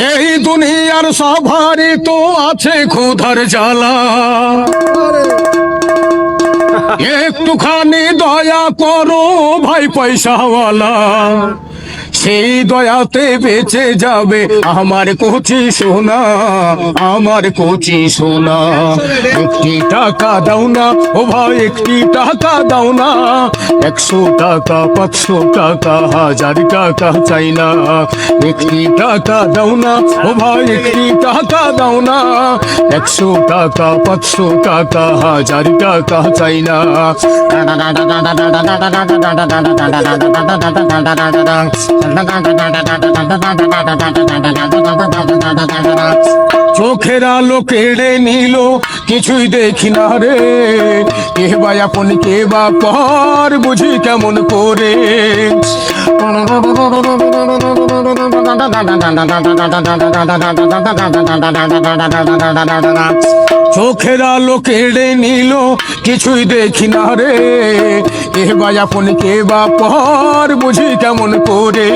এই দুনিয়ার সবারই তো আছে ক্ষুধার জ্বালা, একটুখানি দয়া করো ভাই পয়সাওয়ালা, সেই দয়াতে বেঁচে যাবে আমার কচি সোনা, আমার কচি সোনা। একটি টাকা দাও না ও ভাই, একটি টাকা দাও না, 100 টাকা 500 টাকা 1000 টাকা চাই না। একটি টাকা দাও না ও ভাই, একটি টাকা দাও না, 100 টাকা 500 টাকা 1000 টাকা চাই না। চোখের আলো কেড়ে নিল, কিছুই দেখি না রে, কে বা আপন কে বা পর বুঝি কেমন করে। চোখের আলো কেড়ে নিল, কিছুই দেখি না রে, কে বা আপন কে বা পর বুঝি কেমন করে।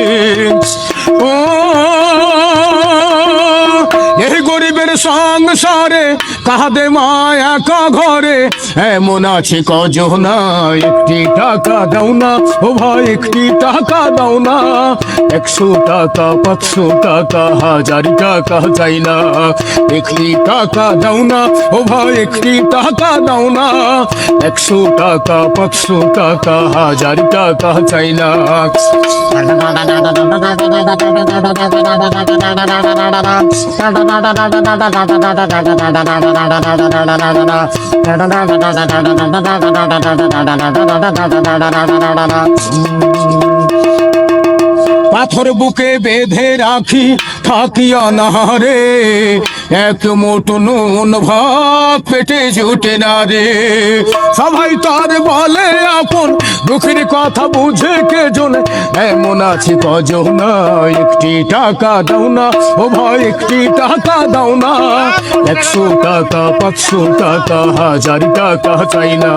ও এই গরিবের সংসারে কাঁদে মা একা ঘরে, এমন আছে কজনা, একটি টাকা দাও না ও ভাই, একটি টাকা দাও না, 100 টাকা 500 টাকা 1000 টাকা চাই না। একটি টাকা দাও না ও ভাই, একটি টাকা দাও না, 100 টাকা 500 টাকা 1000 টাকা চাই না। পাথর বুকে বেঁধে রাখি থাকি অনাহারে, এক মুঠো নুন ভাত পেটে জুটে না রে। সবাই তার বলে আপন, দুঃখের কথা বুঝে কে জনে, এমন আছে কজনা, একটি টাকা দাও না ও ভাই, একটি টাকা দাও না, 100 টাকা 500 টাকা 1000 টাকা চাই না।